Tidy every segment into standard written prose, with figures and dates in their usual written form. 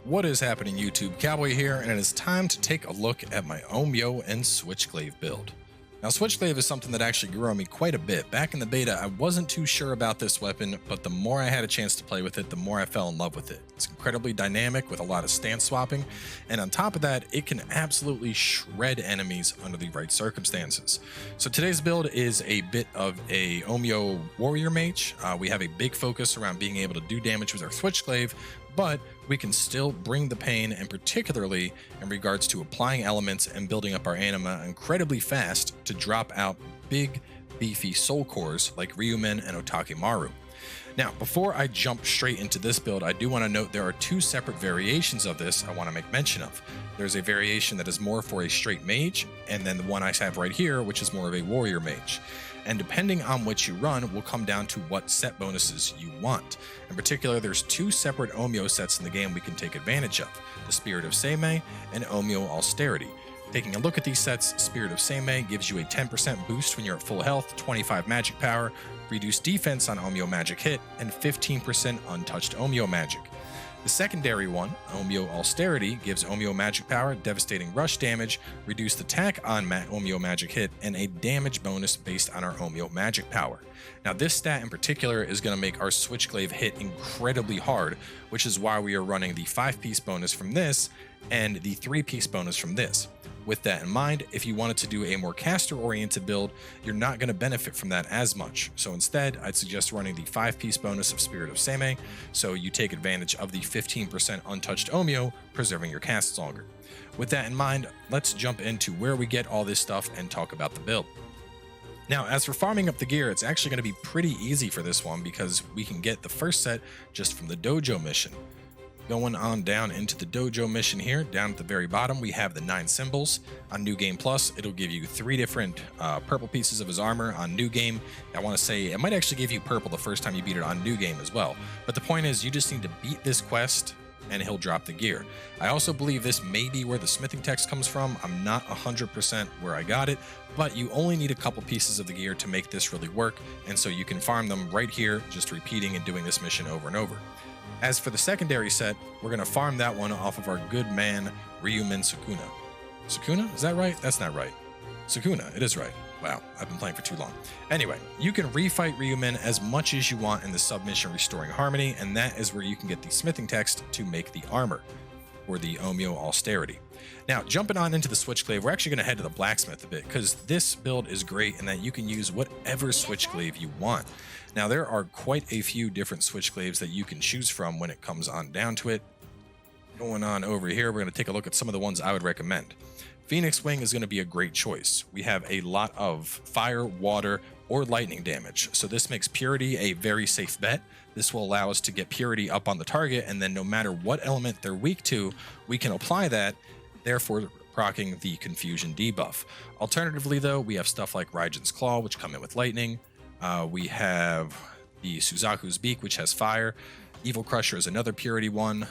What is happening, YouTube? Cowboy here, and it is time to take a look at my Onmyo and Switchglaive build. Now, Switchglaive is something that actually grew on me quite a bit. Back in the beta, I wasn't too sure about this weapon, but the more I had a chance to play with it, the more I fell in love with it. It's incredibly dynamic with a lot of stance swapping, and on top of that, it can absolutely shred enemies under the right circumstances. So today's build is a bit of a Onmyo warrior mage. We have a big focus around being able to do damage with our Switchglaive, but we can still bring the pain, and particularly in regards to applying elements and building up our anima incredibly fast to drop out big, beefy soul cores like Ryumen and Otakemaru. Now, before I jump straight into this build, I do want to note there are two separate variations of this I want to make mention of. There's a variation that is more for a straight mage, and then the one I have right here, which is more of a warrior mage. And depending on which you run will come down to what set bonuses you want. In particular, there's two separate Onmyo sets in the game we can take advantage of, the Spirit of Seimei and Onmyo Austerity. Taking a look at these sets, Spirit of Seimei gives you a 10% boost when you're at full health, 25 magic power, reduced defense on Onmyo magic hit, and 15% untouched Onmyo magic. The secondary one, Onmyo Austerity, gives Onmyo magic power, devastating rush damage, reduced attack on Onmyo magic hit, and a damage bonus based on our Onmyo magic power. Now, this stat in particular is going to make our Switchglaive hit incredibly hard, which is why we are running the 5-piece bonus from this and the 3-piece bonus from this. With that in mind, if you wanted to do a more caster-oriented build, you're not going to benefit from that as much. So instead, I'd suggest running the 5-piece bonus of Spirit of Seimei, so you take advantage of the 15% untouched Onmyo, preserving your casts longer. With that in mind, let's jump into where we get all this stuff and talk about the build. Now, as for farming up the gear, it's actually going to be pretty easy for this one because we can get the first set just from the dojo mission. Going on down into the dojo mission here, down at the very bottom, we have the 9 symbols. On New Game Plus, it'll give you 3 different purple pieces of his armor. On New Game, I want to say it might actually give you purple the first time you beat it on New Game as well. But the point is, you just need to beat this quest and he'll drop the gear. I also believe this may be where the smithing text comes from. I'm not 100% where I got it, but you only need a couple pieces of the gear to make this really work, and so you can farm them right here, just repeating and doing this mission over and over. As for the secondary set, we're going to farm that one off of our good man, Ryumen Sukuna. Sukuna? Is that right? That's not right. Sukuna, it is right. Wow, I've been playing for too long. Anyway, you can refight Ryumen as much as you want in the submission Restoring Harmony, and that is where you can get the smithing text to make the armor, or the Onmyo Austerity. Now, jumping on into the Switchglaive, we're actually going to head to the blacksmith a bit, because this build is great in that you can use whatever Switchglaive you want. Now, there are quite a few different Switchglaives that you can choose from when it comes on down to it. Going on over here, we're going to take a look at some of the ones I would recommend. Phoenix Wing is going to be a great choice. We have a lot of fire, water, or lightning damage, so this makes Purity a very safe bet. This will allow us to get Purity up on the target, and then no matter what element they're weak to, we can apply that, therefore proccing the Confusion debuff. Alternatively, though, we have stuff like Raigen's Claw, which come in with lightning. We have the Suzaku's Beak, which has fire. Evil Crusher is another Purity one.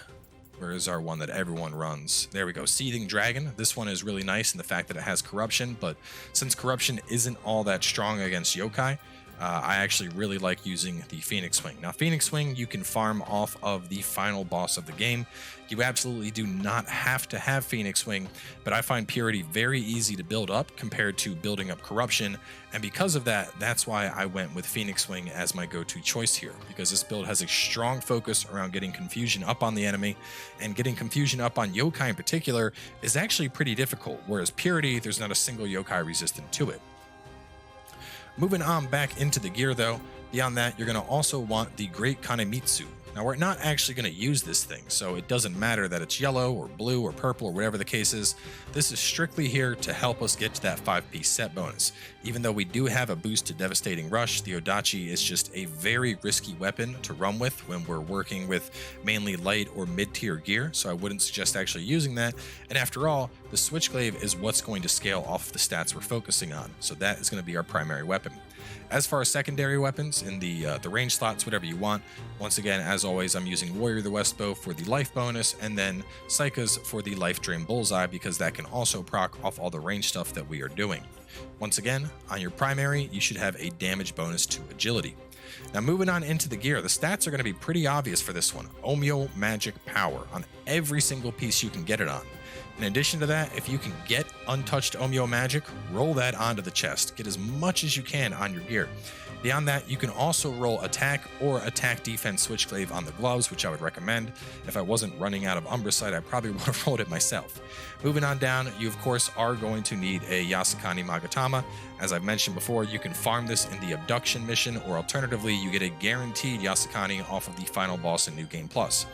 Where is our one that everyone runs? There we go, Seething Dragon. This one is really nice in the fact that it has Corruption, but since Corruption isn't all that strong against Yokai, I actually really like using the Phoenix Wing. Now, Phoenix Wing, you can farm off of the final boss of the game. You absolutely do not have to have Phoenix Wing, but I find Purity very easy to build up compared to building up Corruption, and because of that, that's why I went with Phoenix Wing as my go-to choice here, because this build has a strong focus around getting Confusion up on the enemy, and getting Confusion up on Yokai in particular is actually pretty difficult, whereas Purity, there's not a single Yokai resistant to it. Moving on back into the gear though, beyond that, you're going to also want the Great Kanemitsu. Now, we're not actually going to use this thing, so it doesn't matter that it's yellow or blue or purple or whatever the case is. This is strictly here to help us get to that 5-piece set bonus. Even though we do have a boost to Devastating Rush, the Odachi is just a very risky weapon to run with when we're working with mainly light or mid-tier gear, so I wouldn't suggest actually using that. And after all, the Switchglaive is what's going to scale off the stats we're focusing on, so that is going to be our primary weapon. As far as secondary weapons in the range slots, whatever you want, once again, as always, I'm using Warrior the West Bow for the life bonus, and then Psychas for the life drain bullseye, because that can also proc off all the range stuff that we are doing. Once again, on your primary, you should have a damage bonus to agility. Now moving on into the gear, the stats are going to be pretty obvious for this one. Onmyo magic power on every single piece you can get it on. In addition to that, if you can get untouched Onmyo magic, roll that onto the chest. Get as much as you can on your gear. Beyond that, you can also roll attack or attack defense switchglaive on the gloves, which I would recommend. If I wasn't running out of Umbricite, I probably would have rolled it myself. Moving on down, you of course are going to need a Yasukani Magatama. As I've mentioned before, you can farm this in the abduction mission, or alternatively, you get a guaranteed Yasukani off of the final boss in New Game Plus.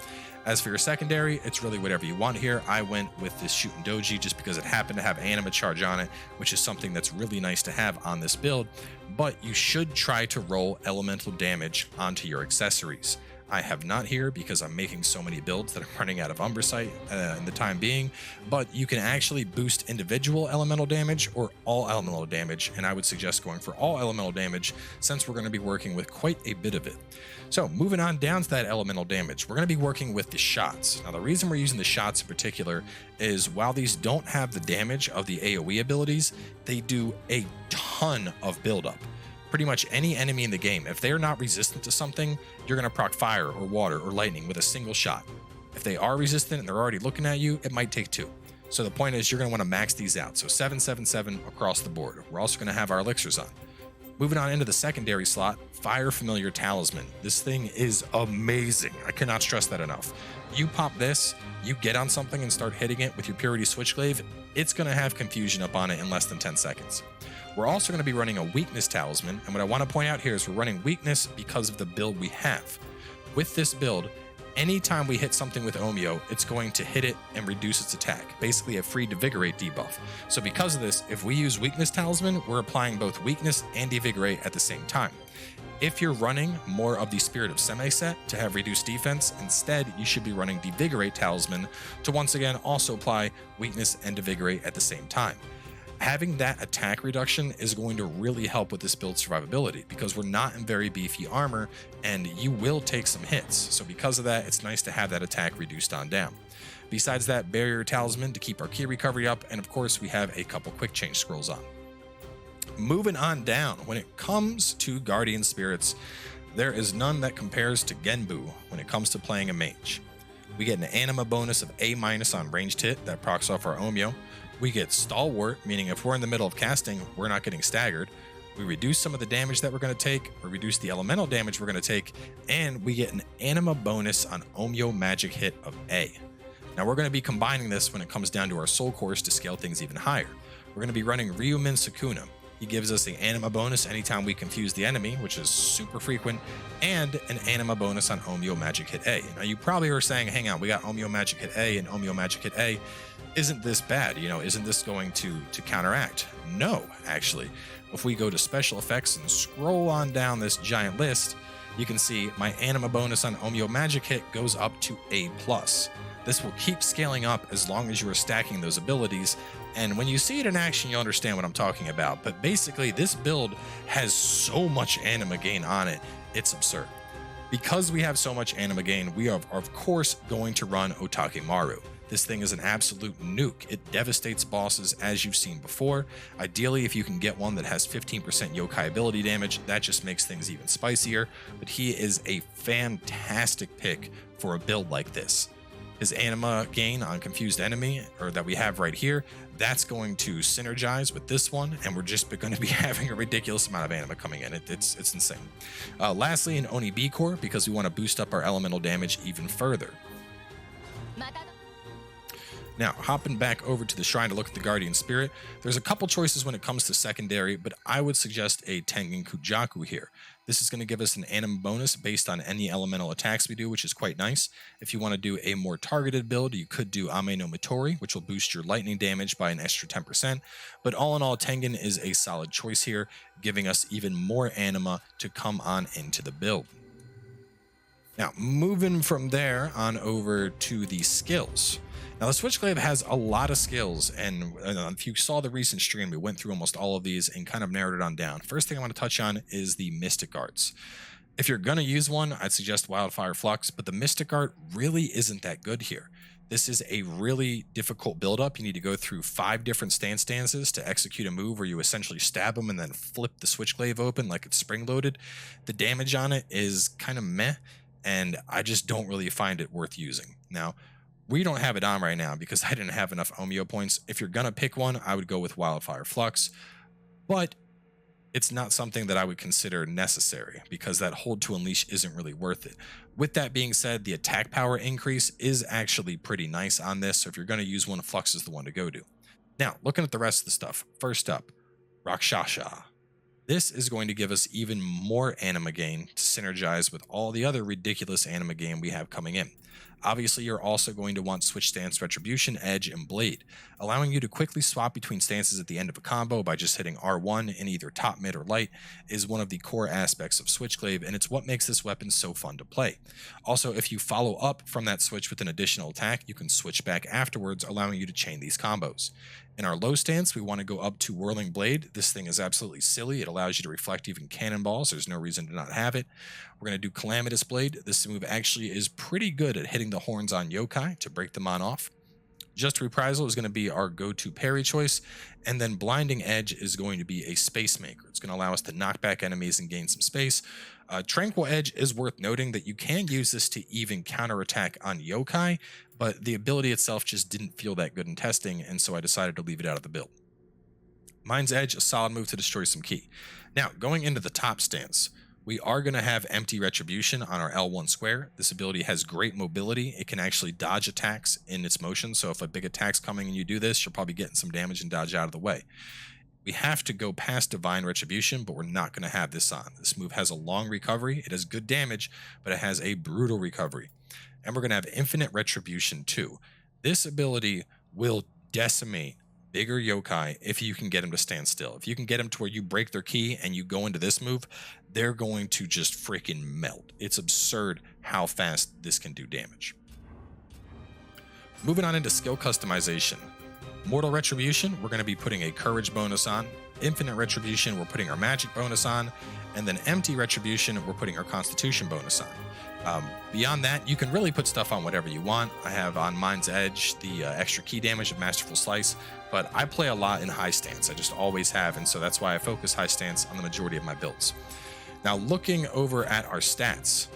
As for your secondary, it's really whatever you want here. I went with this Shootin' Doji just because it happened to have Anima Charge on it, which is something that's really nice to have on this build, but you should try to roll elemental damage onto your accessories. I have not here because I'm making so many builds that I'm running out of Umbricite in the time being, but you can actually boost individual elemental damage or all elemental damage, and I would suggest going for all elemental damage since we're going to be working with quite a bit of it. So moving on down to that elemental damage, we're going to be working with the shots. Now the reason we're using the shots in particular is while these don't have the damage of the AoE abilities, they do a ton of buildup. Pretty much any enemy in the game, if they're not resistant to something, you're going to proc fire or water or lightning with a single shot. If they are resistant and they're already looking at you, it might take 2. So the point is you're going to want to max these out. So 7, 7, 7 across the board. We're also going to have our elixirs on. Moving on into the secondary slot, Fire Familiar Talisman. This thing is amazing. I cannot stress that enough. You pop this, you get on something and start hitting it with your Purity Switchglaive, it's going to have confusion up on it in less than 10 seconds. We're also going to be running a weakness talisman, and what I want to point out here is we're running weakness because of the build we have. With this build, anytime we hit something with Onmyo, it's going to hit it and reduce its attack, basically a free Devigorate debuff. So because of this, if we use weakness talisman, we're applying both weakness and Devigorate at the same time. If you're running more of the Spirit of Seme set to have reduced defense, instead you should be running Devigorate talisman to once again also apply weakness and Devigorate at the same time. Having that attack reduction is going to really help with this build survivability because we're not in very beefy armor and you will take some hits. So because of that, it's nice to have that attack reduced on down. Besides that, Barrier Talisman to keep our key recovery up, and of course we have a couple quick change scrolls on. Moving on down, when it comes to Guardian Spirits, there is none that compares to Genbu when it comes to playing a mage. We get an anima bonus of A- on ranged hit that procs off our Onmyo. We get Stalwart, meaning if we're in the middle of casting, we're not getting staggered. We reduce some of the damage that we're going to take, we reduce the elemental damage we're going to take, and we get an anima bonus on Onmyo magic hit of A. Now we're going to be combining this when it comes down to our soul cores to scale things even higher. We're going to be running Ryumin Sukuna. He gives us the anima bonus anytime we confuse the enemy, which is super frequent, and an anima bonus on Onmyo magic hit A. Now you probably are saying, hang on, we got Onmyo magic hit A and Onmyo magic hit A. Isn't this bad? Isn't this going to counteract? No, actually. If we go to special effects and scroll on down this giant list, you can see my anima bonus on Onmyo magic hit goes up to A+. This will keep scaling up as long as you are stacking those abilities, and when you see it in action, you'll understand what I'm talking about. But basically, this build has so much anima gain on it, it's absurd. Because we have so much anima gain, we are of course going to run Otakemaru. This thing is an absolute nuke. It devastates bosses as you've seen before. Ideally, if you can get one that has 15% yokai ability damage, that just makes things even spicier. But he is a fantastic pick for a build like this. His anima gain on confused enemy, or that we have right here, that's going to synergize with this one, and we're just going to be having a ridiculous amount of anima coming in. It's insane. Lastly, an Oni B core, because we want to boost up our elemental damage even further. Now, hopping back over to the shrine to look at the Guardian Spirit, there's a couple choices when it comes to secondary, but I would suggest a Tengen Kujaku here. This is going to give us an anima bonus based on any elemental attacks we do, which is quite nice. If you want to do a more targeted build, you could do Ame no Mitori, which will boost your lightning damage by an extra 10%. But all in all, Tengen is a solid choice here, giving us even more anima to come on into the build. Now, moving from there on over to the skills. Now, the Switchglaive has a lot of skills, and if you saw the recent stream, we went through almost all of these and kind of narrowed it on down. First thing I want to touch on is the Mystic Arts. If you're going to use one, I'd suggest Wildfire Flux, but the Mystic Art really isn't that good here. This is a really difficult build-up. You need to go through 5 different stances to execute a move where you essentially stab them and then flip the switchglaive open like it's spring-loaded. The damage on it is kind of meh, and I just don't really find it worth using. Now, we don't have it on right now because I didn't have enough Onmyo points. If you're gonna pick one, I would go with Wildfire Flux, but it's not something that I would consider necessary because that hold to unleash isn't really worth it. With that being said, the attack power increase is actually pretty nice on this, so if you're going to use one, Flux is the one to go to. Now, looking at the rest of the stuff, first up, Rakshasha. This is going to give us even more anima gain to synergize with all the other ridiculous anima gain we have coming in. Obviously, you're also going to want Switch Stance, Retribution, Edge, and Blade, allowing you to quickly swap between stances at the end of a combo by just hitting R1 in either top, mid, or light is one of the core aspects of Switchglaive, and it's what makes this weapon so fun to play. Also, if you follow up from that switch with an additional attack, you can switch back afterwards, allowing you to chain these combos. In our low stance, we want to go up to Whirling Blade. This thing is absolutely silly. It allows you to reflect even cannonballs. There's no reason to not have it. We're going to do Calamitous Blade. This move actually is pretty good at hitting the horns on Yokai to break them on off. Just Reprisal is going to be our go-to parry choice, and then Blinding Edge is going to be a space maker. It's going to allow us to knock back enemies and gain some space. Tranquil Edge is worth noting that you can use this to even counterattack on Yokai, but the ability itself just didn't feel that good in testing, and so I decided to leave it out of the build. Mind's Edge, a solid move to destroy some ki. Now, going into the top stance, we are going to have Empty Retribution on our L1 square. This ability has great mobility. It can actually dodge attacks in its motion, so if a big attack's coming and you do this, you're probably getting some damage and dodge out of the way. We have to go past Divine Retribution, but we're not going to have this on. This move has a long recovery. It has good damage, but it has a brutal recovery. And we're going to have Infinite Retribution too. This ability will decimate bigger yokai if you can get them to stand still. If you can get them to where you break their ki and you go into this move, they're going to just freaking melt. It's absurd how fast this can do damage. Moving on into skill customization. Mortal Retribution, we're going to be putting a Courage bonus on. Infinite Retribution, we're putting our Magic bonus on. And then Empty Retribution, we're putting our Constitution bonus on. Beyond that, you can really put stuff on whatever you want. I have on Mind's Edge the extra ki damage of Masterful Slice, but I play a lot in high stance. I just always have, and so that's why I focus high stance on the majority of my builds. Now, looking over at our stats,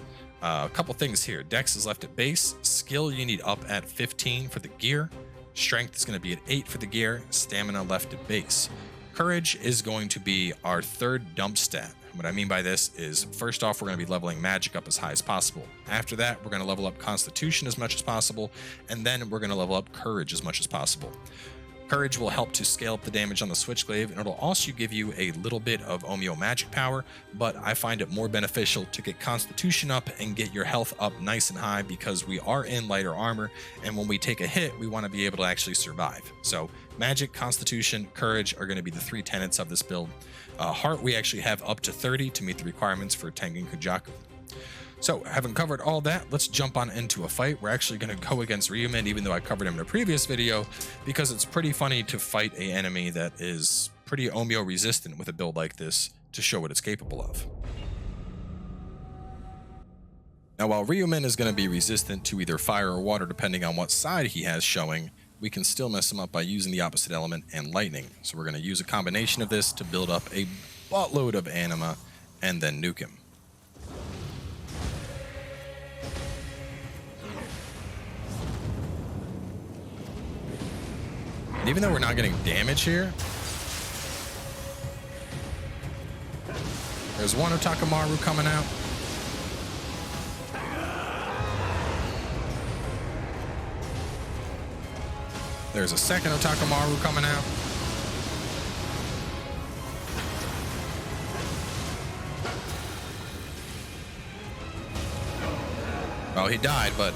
a couple things here. Dex is left at base. Skill you need up at 15 for the gear. Strength is going to be at 8 for the gear. Stamina left at base. Courage is going to be our third dump stat. What I mean by this is, first off, we're going to be leveling Magic up as high as possible. After that, we're going to level up Constitution as much as possible, and then we're going to level up Courage as much as possible. Courage will help to scale up the damage on the Switchglaive, and it'll also give you a little bit of Onmyo magic power, but I find it more beneficial to get Constitution up and get your health up nice and high because we are in lighter armor, and when we take a hit, we want to be able to actually survive. So Magic, Constitution, Courage are going to be the 3 tenets of this build. Heart we actually have up to 30 to meet the requirements for Tengen Kujaku. So, having covered all that, let's jump on into a fight. We're actually going to go against Ryumen, even though I covered him in a previous video, because it's pretty funny to fight an enemy that is pretty Onmyo resistant with a build like this to show what it's capable of. Now, while Ryumen is going to be resistant to either fire or water depending on what side he has showing, we can still mess him up by using the opposite element and lightning. So we're going to use a combination of this to build up a buttload of anima and then nuke him. And even though we're not getting damage here, there's one Otakamaru coming out. There's a second Otakamaru coming out. Well, he died, but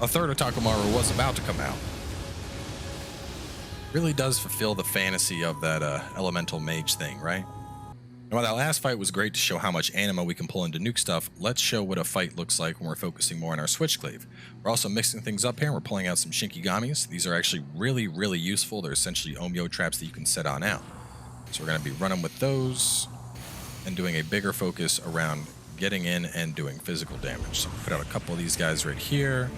a third Otakamaru was about to come out. Really does fulfill the fantasy of that elemental mage thing, right? And while that last fight was great to show how much anima we can pull into nuke stuff, let's show what a fight looks like when we're focusing more on our Switchglaive. We're also mixing things up here. We're pulling out some Shinkigamis. These are actually really, really useful. They're essentially Onmyo traps that you can set on out. So we're going to be running with those and doing a bigger focus around getting in and doing physical damage. So put out a couple of these guys right here.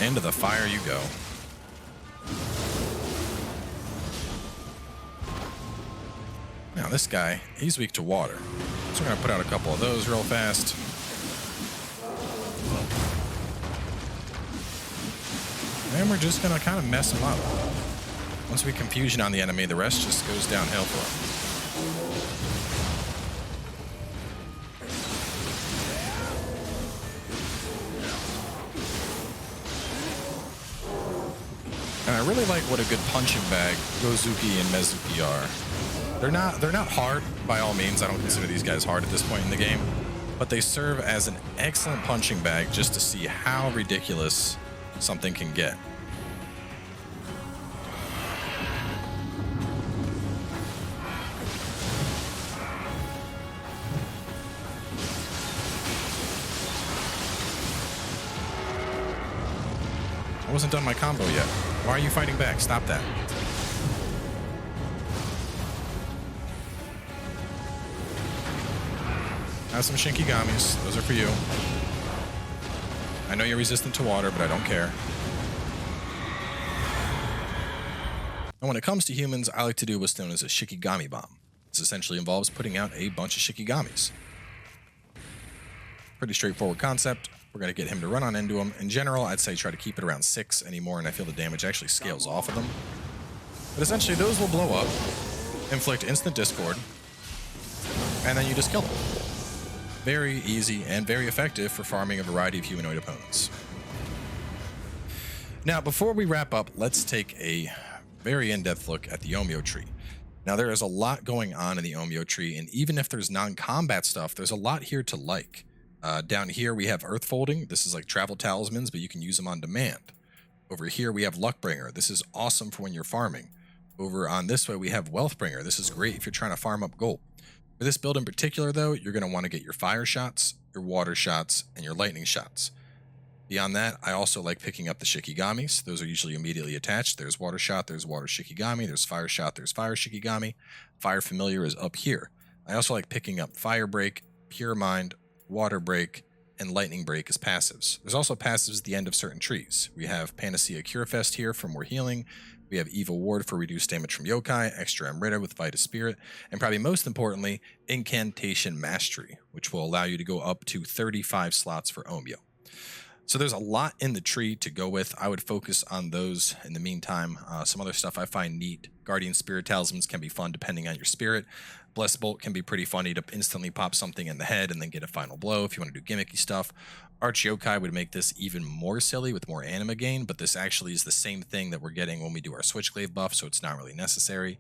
Into the fire you go. Now this guy, he's weak to water. So we're going to put out a couple of those real fast. And we're just going to kind of mess him up. Once we confusion on the enemy, the rest just goes downhill for him. And I really like what a good punching bag Gozuki and Mezuki are. They're not hard by all means. I don't consider these guys hard at this point in the game, but they serve as an excellent punching bag just to see how ridiculous something can get. I wasn't done my combo yet. Why are you fighting back? Stop that. Have some Shinkigamis. Those are for you. I know you're resistant to water, but I don't care. And when it comes to humans, I like to do what's known as a Shikigami bomb. This essentially involves putting out a bunch of Shikigamis. Pretty straightforward concept. We're going to get him to run on into him. In general, I'd say try to keep it around 6 anymore, and I feel the damage actually scales off of them. But essentially, those will blow up, inflict instant discord, and then you just kill them. Very easy and very effective for farming a variety of humanoid opponents. Now, before we wrap up, let's take a very in-depth look at the Onmyo tree. Now, there is a lot going on in the Onmyo tree, and even if there's non-combat stuff, there's a lot here to like. Down here, we have Earth Folding. This is like travel talismans, but you can use them on demand. Over here, we have Luckbringer. This is awesome for when you're farming. Over on this way, we have Wealthbringer. This is great if you're trying to farm up gold. For this build in particular, though, you're going to want to get your fire shots, your water shots, and your lightning shots. Beyond that, I also like picking up the Shikigamis. Those are usually immediately attached. There's water shot, there's water Shikigami, there's fire shot, there's fire Shikigami. Fire familiar is up here. I also like picking up fire break, pure mind, water break, and lightning break as passives. There's also passives at the end of certain trees. We have Panacea Curefest here for more healing. We have Evil Ward for reduced damage from Yokai, extra Amrita with Vita Spirit, and probably most importantly, Incantation Mastery, which will allow you to go up to 35 slots for Onmyo. So there's a lot in the tree to go with. I would focus on those in the meantime. Some other stuff I find neat. Guardian Spirit Talismans can be fun depending on your spirit. Blessed Bolt can be pretty funny to instantly pop something in the head and then get a final blow if you want to do gimmicky stuff. Arch Yokai would make this even more silly with more anima gain, but this actually is the same thing that we're getting when we do our Switchglaive buff, so it's not really necessary.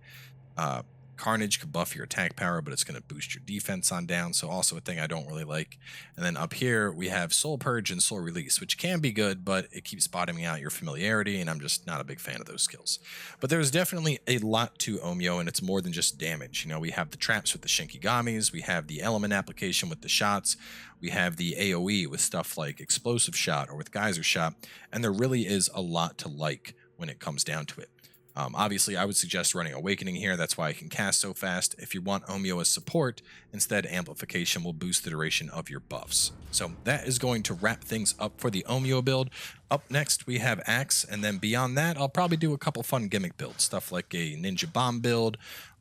Carnage could buff your attack power, but it's going to boost your defense on down, so also a thing I don't really like. And then up here, we have Soul Purge and Soul Release, which can be good, but it keeps bottoming out your familiarity, and I'm just not a big fan of those skills. But there's definitely a lot to Onmyo, and it's more than just damage. You know, we have the traps with the Shinkigamis, we have the element application with the shots, we have the AoE with stuff like Explosive Shot or with Geyser Shot, and there really is a lot to like when it comes down to it. Obviously, I would suggest running Awakening here. That's why I can cast so fast. If you want Onmyo as support, instead Amplification will boost the duration of your buffs. So that is going to wrap things up for the Onmyo build. Up next, we have Axe, and then beyond that, I'll probably do a couple fun gimmick builds, stuff like a Ninja Bomb build,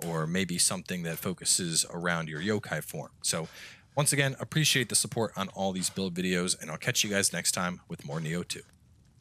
or maybe something that focuses around your Yokai form. So once again, appreciate the support on all these build videos, and I'll catch you guys next time with more Nioh 2.